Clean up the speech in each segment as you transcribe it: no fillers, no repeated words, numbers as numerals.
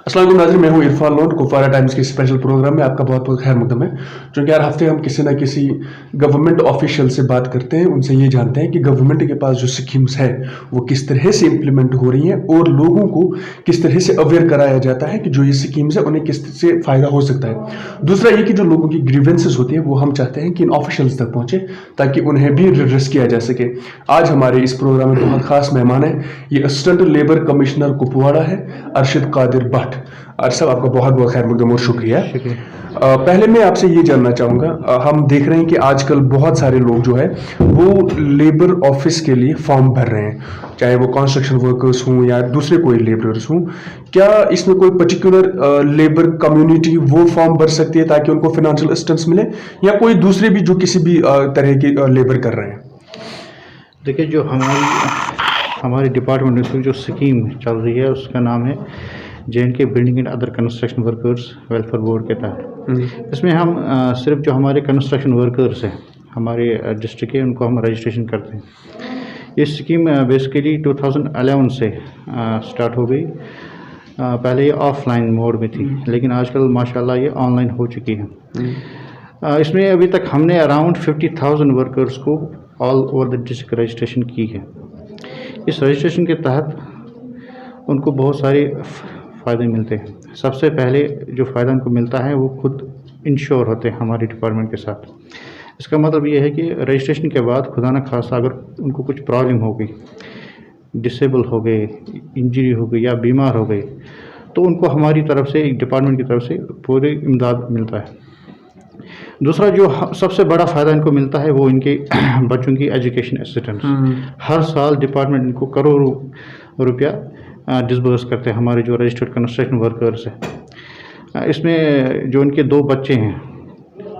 अस्सलाम वालेकुम नाज़रीन, मैं हूं इरफान लोन। कुपवारा टाइम्स के स्पेशल प्रोग्राम में आपका बहुत बहुत खैर मकदम है। क्योंकि हर हफ्ते हम किसी ना किसी गवर्नमेंट ऑफिशियल से बात करते हैं, उनसे ये जानते हैं कि गवर्नमेंट के पास जो स्कीम्स है वो किस तरह से इम्प्लीमेंट हो रही हैं और लोगों को किस तरह से अवेयर कराया जाता है कि जो ये स्कीम्स है उन्हें किस से फ़ायदा हो सकता है। दूसरा ये कि जो लोगों की ग्रीवेंसेस होती है वो हम चाहते हैं कि इन ऑफिशियल्स तक पहुँचे ताकि उन्हें भी रिड्रेस किया जा सके। आज हमारे इस प्रोग्राम में बहुत खास मेहमान है, ये असिस्टेंट लेबर कमिश्नर कुपवाड़ा है, अरशद कादिर भट्ट। साहब, आपका बहुत बहुत खैर मकदम और शुक्रिया। पहले मैं आपसे ये जानना चाहूँगा, हम देख रहे हैं कि आजकल बहुत सारे लोग जो है वो लेबर ऑफिस के लिए फॉर्म भर रहे हैं, चाहे वो कंस्ट्रक्शन वर्कर्स हों या दूसरे कोई लेबरर्स हों। क्या इसमें कोई पर्टिकुलर लेबर कम्युनिटी वो फॉर्म भर सकती है ताकि उनको फाइनेंशियल असिस्टेंस मिले, या कोई दूसरे भी जो किसी भी तरह की लेबर कर रहे हैं? देखिए, जो हमारी डिपार्टमेंट में जो स्कीम चल रही है उसका नाम है JNK building and other construction workers welfare board के तहत। इसमें हम सिर्फ जो हमारे कंस्ट्रक्शन वर्कर्स हैं हमारे डिस्ट्रिक्ट के, उनको हम रजिस्ट्रेशन करते हैं। ये स्कीम बेसिकली 2011 से स्टार्ट हो गई। पहले ये ऑफलाइन मोड में थी, लेकिन आजकल माशाल्लाह ये ऑनलाइन हो चुकी है। इसमें अभी तक हमने अराउंड 50,000 वर्कर्स को all over the district registration की है। इस रजिस्ट्रेशन के तहत उनको बहुत सारे फ़ायदे मिलते हैं। सबसे पहले जो फ़ायदा उनको मिलता है वो खुद इंश्योर होते हैं हमारी डिपार्टमेंट के साथ। इसका मतलब ये है कि रजिस्ट्रेशन के बाद खुदा न खासा अगर उनको कुछ प्रॉब्लम हो गई, डिसेबल हो गए, इंजरी हो गई या बीमार हो गए, तो उनको हमारी तरफ से, डिपार्टमेंट की तरफ से पूरी इमदाद मिलता है। दूसरा जो सबसे बड़ा फ़ायदा इनको मिलता है वो इनके बच्चों की एजुकेशन असिस्टेंस। हर साल डिपार्टमेंट इनको करोड़ों रुपया डिसबर्स करते हैं, हमारे जो रजिस्टर्ड कंस्ट्रक्शन वर्कर्स हैं। इसमें जो इनके 2 बच्चे हैं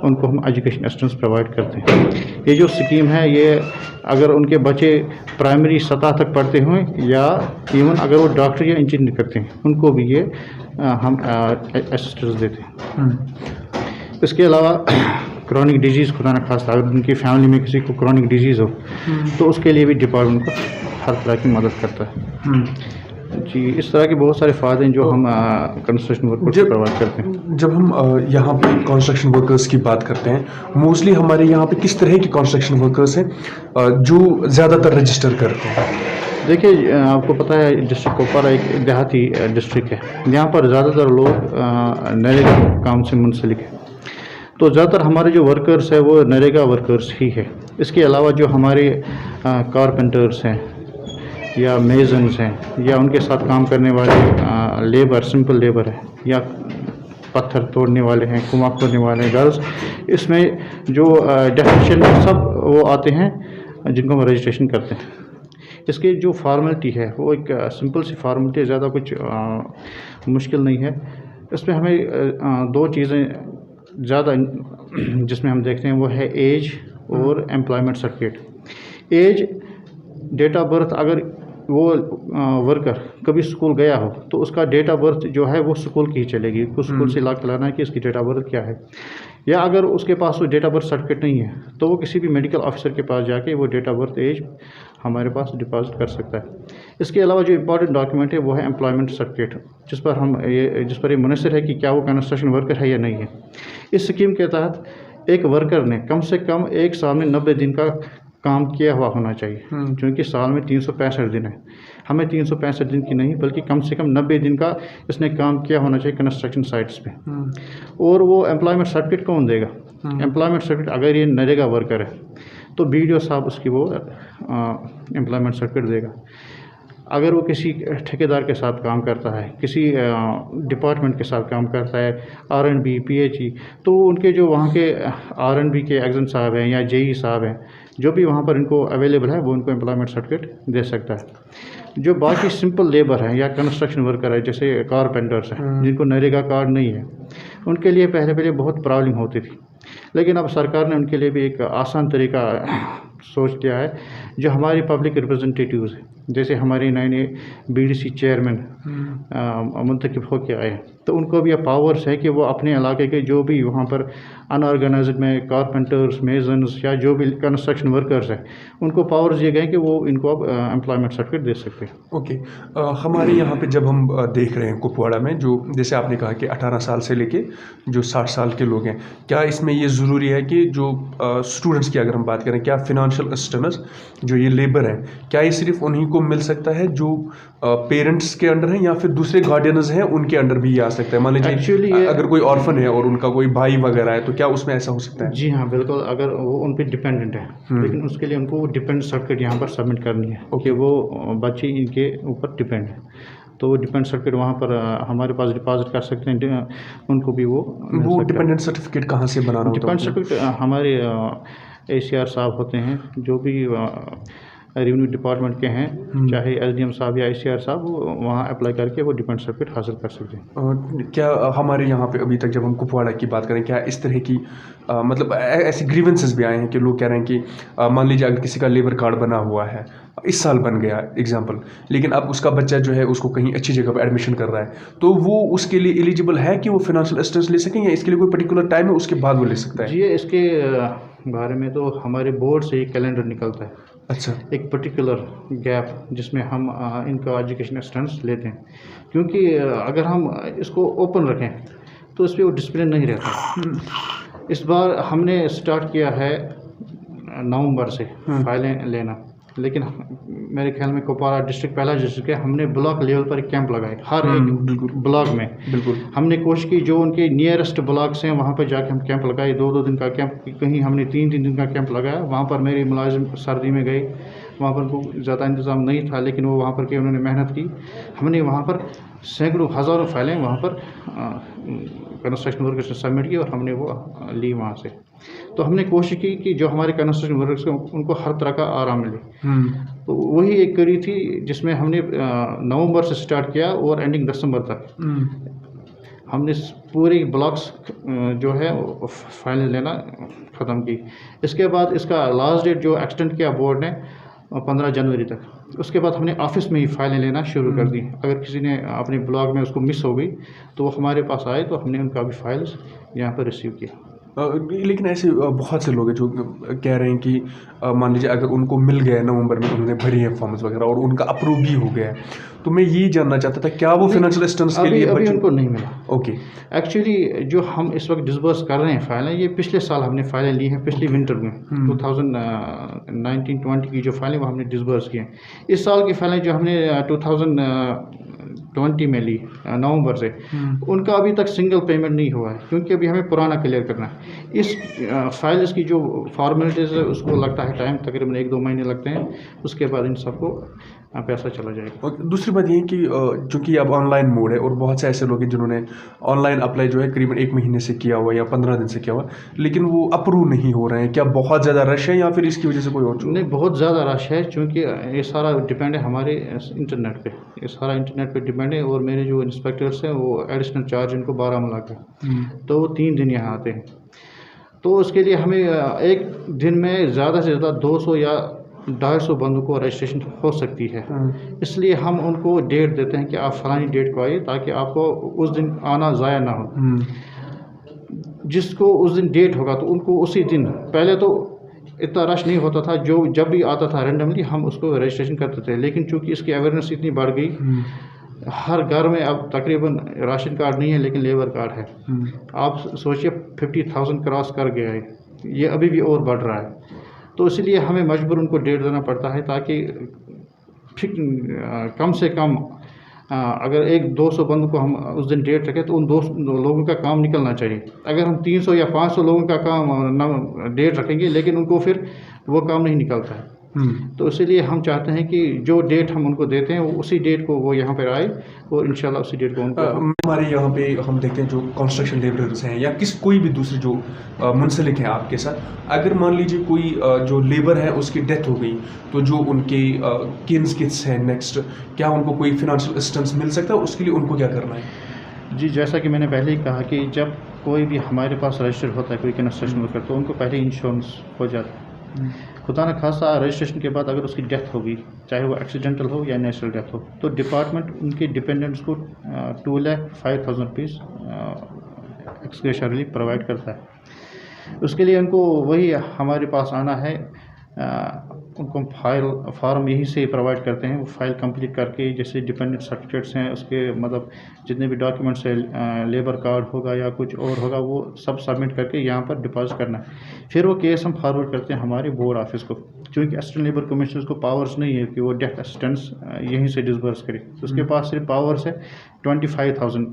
उनको हम एजुकेशन असिस्टेंस प्रोवाइड करते हैं। ये जो स्कीम है, ये अगर उनके बच्चे प्राइमरी सतह तक पढ़ते हों या इवन अगर वो डॉक्टर या इंजीनियर करते हैं, उनको भी ये हम असिस्टेंस देते हैं। इसके अलावा क्रॉनिक डिजीज़, खुदा न खास्ता अगर उनकी फैमिली में किसी को क्रॉनिक डिजीज़ हो तो उसके लिए भी डिपार्टमेंट को हर तरह की मदद करता है। जी, इस तरह के बहुत सारे फ़ायदे हैं जो हम कंस्ट्रक्शन वर्कर्स को प्रोवाइड करते हैं। जब हम यहाँ पे कंस्ट्रक्शन वर्कर्स की बात करते हैं, मोस्टली हमारे यहाँ पे किस तरह के कंस्ट्रक्शन वर्कर्स हैं जो ज़्यादातर रजिस्टर करते हैं? देखिए, आपको पता है डिस्ट्रिक्ट कुपवारा एक देहाती डिस्ट्रिक्ट है। यहाँ पर ज़्यादातर लोग नरेगा काम से मुंसलिक है, तो ज़्यादातर हमारे जो वर्कर्स है वो नरेगा वर्कर्स ही है। इसके अलावा जो हमारे कारपेंटर्स हैं या मेजन्स हैं या उनके साथ काम करने वाले लेबर, सिंपल लेबर है, या पत्थर तोड़ने वाले हैं, कुआं खोदने वाले हैं, गर्ल्स, इसमें जो डेफिनेशन सब वो आते हैं जिनको हम रजिस्ट्रेशन करते हैं। इसकी जो फार्मेलिटी है वो एक सिंपल सी फार्मेलिटी है, ज़्यादा कुछ मुश्किल नहीं है। इसमें हमें 2 चीज़ें ज़्यादा जिसमें हम देखते हैं वो है एज और employment certificate. Age, date of birth, अगर वो वर्कर कभी स्कूल गया हो तो उसका डेट ऑफ बर्थ जो है वो स्कूल की ही चलेगी, उसको स्कूल से ला के लाना है कि इसकी डेट ऑफ बर्थ क्या है। या अगर उसके पास वो डेट ऑफ बर्थ सर्टिफिकेट नहीं है तो वो किसी भी मेडिकल ऑफिसर के पास जाके वो डेट ऑफ बर्थ, एज हमारे पास डिपॉजिट कर सकता है। इसके अलावा जो इम्पॉर्टेंट डॉक्यूमेंट है वो है एम्प्लॉयमेंट सर्टिफिकेट, जिस पर ये मुनसर है कि क्या वो कंस्ट्रक्शन वर्कर है या नहीं है। इस स्कीम के तहत एक वर्कर ने कम से कम एक साल में 90 दिन का काम किया हुआ होना चाहिए, क्योंकि साल में 365 दिन है। हमें 365 दिन की नहीं बल्कि कम से कम 90 दिन का इसने काम किया होना चाहिए कंस्ट्रक्शन साइट्स पे। और वो एम्प्लॉयमेंट सर्टिफिकेट कौन देगा? एम्प्लॉयमेंट सर्टिफिकेट अगर ये नरेगा वर्कर है तो BDO साहब उसकी वो एम्प्लॉयमेंट सर्टिफिकेट देगा। अगर वो किसी ठेकेदार के साथ काम करता है, किसी डिपार्टमेंट के साथ काम करता है, R&B, PHE, तो उनके जो वहाँ के R&B के एग्जाम साहब हैं या JE साहब हैं, जो भी वहाँ पर इनको अवेलेबल है वो उनको एम्प्लॉयमेंट सर्टिफिकेट दे सकता है। जो बाकी सिंपल लेबर है या कंस्ट्रक्शन वर्कर है, जैसे कारपेंटर्स हैं जिनको नरेगा कार्ड नहीं है, उनके लिए पहले बहुत प्रॉब्लम होती थी, लेकिन अब सरकार ने उनके लिए भी एक आसान तरीका सोच लिया है। जो हमारे पब्लिक रिप्रेजेंटेटिव्स हैं, जैसे हमारे नए BDC चेयरमैन मुंतखब होकर आए हैं, तो उनको भी अब पावर्स है कि वो अपने इलाके के जो भी वहाँ पर अनऑर्गेनाइज्ड में कारपेंटर्स, मेजन्स या जो भी कंस्ट्रक्शन वर्कर्स हैं, उनको पावर्स दिए गए कि वो इनको अब एम्प्लॉयमेंट सर्टिफिकेट दे सकते हैं। ओके। हमारे यहाँ पे जब हम देख रहे हैं कुपवाड़ा में, जो जैसे आपने कहा कि 18 साल से लेके जो 60 साल के लोग हैं, क्या इसमें ये ज़रूरी है कि जो स्टूडेंट्स की अगर हम बात करें, क्या फिनेंशियल असिस्टेंस जो ये लेबर है, क्या ये सिर्फ उन्हीं को मिल सकता है जो पेरेंट्स के अंडर हैं, या फिर दूसरे गार्डियंस हैं उनके अंडर भी ये आ सकता है? मान Actually लीजिए ये- अगर कोई ऑर्फन है और उनका कोई भाई वगैरह है, तो क्या उसमें ऐसा हो सकता है? जी हाँ, बिल्कुल। अगर वो उन पे डिपेंडेंट है, लेकिन उसके लिए उनको डिपेंडेंट सर्टिफिकेट यहाँ पर सबमिट करनी है कि वो बच्चे इनके ऊपर डिपेंड है। तो वो डिपेंडेंट सर्टिफिकेट वहाँ पर हमारे पास डिपॉजिट कर सकते हैं, उनको भी वो मिल सकता है। डिपेंडेंट सर्टिफिकेट कहाँ से बनाना होता है? डिपेंडेंट सर्टिफिकेट हमारे ACR साहब होते हैं, जो भी रेवेन्यू डिपार्टमेंट के हैं, चाहे SDM साहब या ACR साहब, वो वहाँ अप्लाई करके वो डिपेंडेंट सर्टिफिकेट हासिल कर सकते हैं। क्या हमारे यहाँ पे अभी तक जब हम कुपवाड़ा की बात करें, क्या इस तरह की मतलब ऐसे ग्रीवेंसेस भी आए हैं कि लोग कह रहे हैं कि मान लीजिए अगर किसी का लेबर कार्ड बना हुआ है, इस साल बन गया एग्जाम्पल, लेकिन अब उसका बच्चा जो है उसको कहीं अच्छी जगह पर एडमिशन कर रहा है, तो वो उसके लिए एलिजिबल है कि वो फाइनेंशियल असिस्टेंस ले सकें, या इसके लिए कोई पर्टिकुलर टाइम है उसके बाद वो ले सकता है? जी, इसके बारे में तो हमारे बोर्ड से एक कैलेंडर निकलता है, अच्छा। एक पर्टिकुलर गैप, जिसमें हम इनका एजुकेशन असिस्टेंस लेते हैं। क्योंकि अगर हम इसको ओपन रखें तो इस पर वो डिसिप्लिन नहीं रहता। इस बार हमने स्टार्ट किया है नवंबर से फाइलें लेना, लेकिन मेरे ख्याल में कुपवाड़ा डिस्ट्रिक्ट पहला डिस्ट्रिक्ट है, हमने ब्लॉक लेवल पर एक कैंप लगाए हर एक ब्लॉक में। बिल्कुल। हमने कोशिश की जो उनके नियरेस्ट ब्लॉक्स हैं वहाँ पर जाके हम कैंप लगाए, 2-2 दिन का कैंप, कहीं हमने 3-3 दिन का कैंप लगाया। वहाँ पर मेरे मुलाजिम सर्दी में गए, वहाँ पर को ज़्यादा इंतज़ाम नहीं था, लेकिन वो वहाँ पर के उन्होंने मेहनत की। हमने वहाँ पर सैकड़ों हज़ारों फाइलें वहाँ पर कंस्ट्रक्शन वर्कर्स ने सबमिट की और हमने वो ली वहाँ से। तो हमने कोशिश की कि जो हमारे कंस्ट्रक्शन वर्कर्स हैं उनको हर तरह का आराम मिले। तो वही एक कड़ी थी जिसमें हमने नवंबर से स्टार्ट किया और एंडिंग दिसंबर तक हमने पूरे ब्लॉक्स जो है फाइलें लेना ख़त्म की। इसके बाद इसका लास्ट डेट जो एक्सटेंड किया बोर्ड ने 15 जनवरी तक, उसके बाद हमने ऑफिस में ही फाइलें लेना शुरू कर दी। अगर किसी ने अपने ब्लॉग में उसको मिस हो गई तो वो हमारे पास आए, तो हमने उनका भी फाइल्स यहाँ पर रिसीव किया। लेकिन ऐसे बहुत से लोग हैं जो कह रहे हैं कि मान लीजिए अगर उनको मिल गया नवंबर में, उन्होंने भरी है फॉर्म्स वगैरह और उनका अप्रूव भी हो गया है, तो मैं ये जानना चाहता था क्या वो फाइनेंशियल असिस्टेंस के लिए अभी उनको नहीं मिला। ओके। एक्चुअली जो हम इस वक्त डिसबर्स कर रहे हैं फाइलें, ये पिछले साल हमने फाइलें ली हैं, पिछली विंटर में 2019-20 की जो फाइलें वो हमने डिसबर्स की हैं। इस साल की फाइलें जो हमने 2020 में ली नवंबर से, उनका अभी तक सिंगल पेमेंट नहीं हुआ है, क्योंकि अभी हमें पुराना क्लियर करना है। इस फाइल्स की जो फॉर्मेलिटीज़ है उसको लगता है टाइम, तकरीबन 1-2 महीने लगते हैं, उसके बाद इन सबको पैसा चला जाएगा। और दूसरी बात ये है कि चूंकि अब ऑनलाइन मोड है और बहुत से ऐसे लोग हैं जिन्होंने ऑनलाइन अप्लाई जो है करीबन 1 महीने से किया हुआ या 15 दिन से किया हुआ, लेकिन वो अप्रूव नहीं हो रहे हैं, क्या बहुत ज़्यादा रश है या फिर इसकी वजह से कोई और? नहीं, बहुत ज़्यादा रश है, क्योंकि ये सारा डिपेंड है हमारे इंटरनेट पे, ये सारा इंटरनेट पे डिपेंड है। और मेरे जो इंस्पेक्टर्स हैं वो एडिशनल चार्ज इनको बारामूला का, तो वो 3 दिन यहाँ आते हैं। तो उसके लिए हमें एक दिन में ज़्यादा से ज़्यादा 200 या 250 बंदों को रजिस्ट्रेशन हो सकती है। इसलिए हम उनको डेट देते हैं कि आप फलानी डेट को आइए, ताकि आपको उस दिन आना ज़ाया ना हो। जिसको उस दिन डेट होगा तो उनको उसी दिन, पहले तो इतना रश नहीं होता था, जो जब भी आता था रैंडमली हम उसको रजिस्ट्रेशन करते थे, लेकिन चूंकि इसकी अवेयरनेस इतनी बढ़ गई, हर घर में अब तकरीबन राशन कार्ड नहीं है लेकिन लेबर कार्ड है। आप सोचिए 50,000 क्रॉस कर गया है, ये अभी भी और बढ़ रहा है। तो इसलिए हमें मजबूर उनको डेट देना पड़ता है, ताकि कम से कम अगर 100-200 बंदों को हम उस दिन डेट रखें तो उन 200 लोगों का काम निकलना चाहिए। अगर हम 300 या 500 लोगों का काम डेट रखेंगे, लेकिन उनको फिर वो काम नहीं निकलता है। तो इसीलिए हम चाहते हैं कि जो डेट हम उनको देते हैं उसी डेट को वो यहाँ पर आए, और इंशाल्लाह उसी डेट को उनको हमारे यहाँ पे हम देखते हैं जो कंस्ट्रक्शन लेबरर्स हैं या कोई भी दूसरे जो मुंसलिक हैं आपके साथ, अगर मान लीजिए कोई जो लेबर है उसकी डेथ हो गई, तो जो उनके किन्स किड्स हैं नेक्स्ट, क्या उनको कोई फिनेंशियल असिस्टेंस मिल सकता है? उसके लिए उनको क्या करना है? जी, जैसा कि मैंने पहले ही कहा कि जब कोई भी हमारे पास रजिस्टर होता है कोई कंस्ट्रक्शन वर्कर, तो उनको पहले इंश्योरेंस हो जाता है। खुदा न खासा रजिस्ट्रेशन के बाद अगर उसकी डेथ होगी, चाहे वो एक्सीडेंटल हो या नेचुरल डेथ हो, तो डिपार्टमेंट उनके डिपेंडेंट्स को 2,05,000 रुपीज़ एक्सग्रेशिया रिलीफ प्रोवाइड करता है। उसके लिए उनको वही हमारे पास आना है, उनको फॉर्म यहीं से प्रोवाइड करते हैं। वो फाइल कंप्लीट करके, जैसे डिपेंडेंट सर्टिफिकेट्स हैं उसके मतलब जितने भी डॉक्यूमेंट्स है, लेबर कार्ड होगा या कुछ और होगा, वो सब सबमिट करके यहाँ पर डिपॉजिट करना है। फिर वो केस हम फॉरवर्ड करते हैं हमारे बोर्ड ऑफिस को, क्योंकि असिस्टेंट लेबर कमिश्नर को पावर्स नहीं है कि वो डेथ असिस्टेंस यहीं से डिसबर्स करे। उसके पास सिर्फ पावर्स है 25,000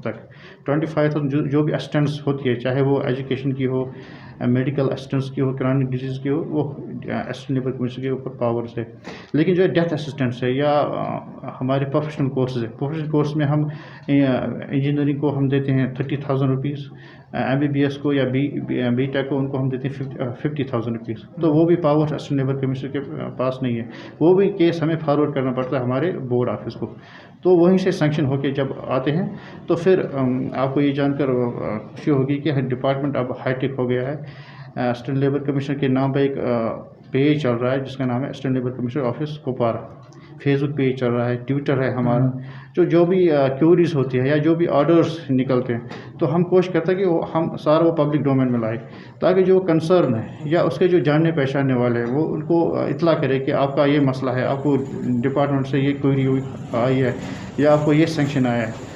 तक। 25,000 जो भी असिस्टेंस होती है, चाहे वो एजुकेशन की हो, मेडिकल असिस्टेंस की हो, क्रॉनिक डिजीज़ की हो, वो असिस्टेंट लेबर कमिश्नर के ऊपर पावर्स है। लेकिन जो है डेथ असिस्टेंस है या हमारे प्रोफेशनल कोर्सेज है, प्रोफेशनल कोर्स में हम इंजीनियरिंग को हम देते हैं 30,000 रुपीज़, MBBS को या बी टेक को उनको हम देते हैं 50,000 रुपीज़। तो वो भी पावर असिस्टेंट लेबर कमिश्नर के पास नहीं है। वो भी केस हमें फॉरवर्ड करना पड़ता है हमारे बोर्ड ऑफिस को। तो वहीं से सैंक्शन होके जब आते हैं तो फिर आपको ये जानकर खुशी होगी कि डिपार्टमेंट अब हाईटेक हो गया है। असिस्टेंट लेबर कमिश्नर के नाम पर एक पेज चल रहा है जिसका नाम है assistant labour commissioner office Kupwara. Facebook page चल रहा है, ट्विटर है हमारा। जो भी क्यूरीज होती है या जो भी ऑर्डर्स निकलते हैं, तो हम कोशिश करते हैं कि हम सारा वो पब्लिक डोमेन में लाए, ताकि जो कंसर्न है या उसके जो जानने पहचानने वाले हैं वो उनको इतला करे कि आपका ये मसला है, आपको डिपार्टमेंट से ये क्वेरी आई है या आपको ये सेंक्शन आया है।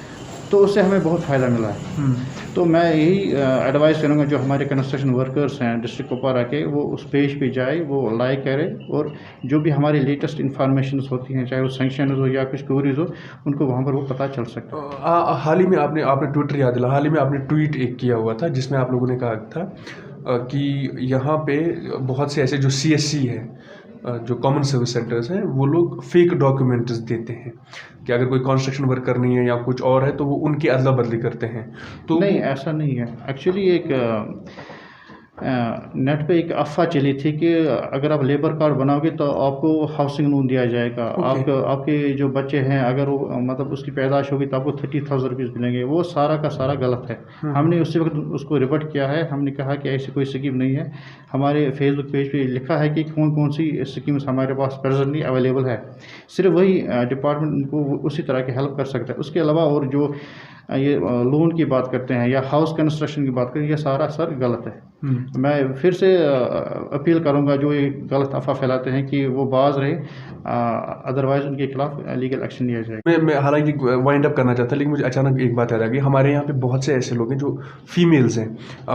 तो उससे हमें बहुत फ़ायदा मिला है। तो मैं यही एडवाइस करूँगा जो हमारे कंस्ट्रक्शन वर्कर्स हैं डिस्ट्रिक्ट कुपवारा के, वो उस पेज पे जाए, वो लाइक करें और जो भी हमारी लेटेस्ट इन्फॉर्मेशन होती हैं, चाहे वो सेंक्शन हो या कुछ क्वेरीज हो, उनको वहाँ पर वो पता चल सकता है। हाल ही में आपने ट्विटर याद दिला, हाल ही में आपने ट्वीट एक किया हुआ था जिसमें आप लोगों ने कहा था कि यहाँ पे बहुत से ऐसे जो CSC है, जो कॉमन सर्विस सेंटर्स हैं, वो लोग फेक डॉक्यूमेंट्स देते हैं कि अगर कोई कंस्ट्रक्शन वर्क करनी है या कुछ और है तो वो उनकी अदला बदली करते हैं। तो नहीं, ऐसा नहीं है। एक्चुअली एक नेट पे एक अफवाह चली थी कि अगर आप लेबर कार्ड बनाओगे तो आपको हाउसिंग लोन दिया जाएगा। आपके जो बच्चे हैं, अगर वो मतलब उसकी पैदाइश होगी तो आपको 30,000 रुपीज़ मिलेंगे। वो सारा का सारा गलत है। हमने उसी वक्त उसको रिवर्ट किया है। हमने कहा कि ऐसी कोई स्कीम नहीं है। हमारे फेसबुक पेज पे लिखा है कि कौन कौन सी स्कीम्स हमारे पास प्रेजेंटली अवेलेबल है। सिर्फ वही डिपार्टमेंट उनको उसी तरह की हेल्प कर सकता है। उसके अलावा और जो ये लोन की बात करते हैं या हाउस कंस्ट्रक्शन की बात करें, ये सारा सर गलत है। मैं फिर से अपील करूंगा जो ये गलत अफवाह फैलाते हैं कि वो बाज रहे, अदरवाइज उनके खिलाफ लीगल एक्शन लिया जाएगा। मैं हालांकि वाइंड अप करना चाहता, लेकिन मुझे अचानक एक बात याद आ गई। हमारे यहाँ पे बहुत से ऐसे लोग हैं जो फीमेल्स हैं,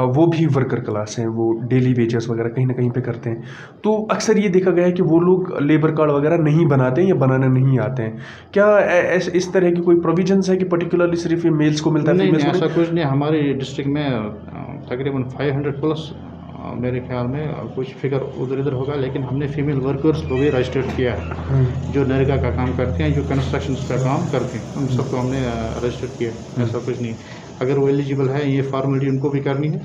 वो भी वर्कर क्लास हैं, वो डेली वेजेस वगैरह कहीं ना कहीं पे करते हैं। तो अक्सर ये देखा गया है कि वो लोग लेबर कार्ड वगैरह नहीं बनाते हैं या बनाने नहीं आते हैं। क्या इस तरह की कोई प्रोविजंस है कि पर्टिकुलरली सिर्फ ये मेल्स को मिलता है? नहीं, ऐसा कुछ नहीं। हमारे डिस्ट्रिक्ट में तकरीबन 500+ मेरे ख्याल में कुछ फिगर उधर इधर होगा, लेकिन हमने फीमेल वर्कर्स को भी रजिस्टर्ड किया है जो नरेगा का काम करते हैं, जो कंस्ट्रक्शन का काम करते हैं, उन सबको हमने रजिस्टर किया है। ऐसा कुछ नहीं। अगर वो एलिजिबल है, ये फॉर्मेलिटी उनको भी करनी है,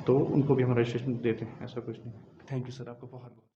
तो उनको भी हम रजिस्ट्रेशन देते हैं। ऐसा कुछ नहीं। थैंक यू सर, आपको बहुत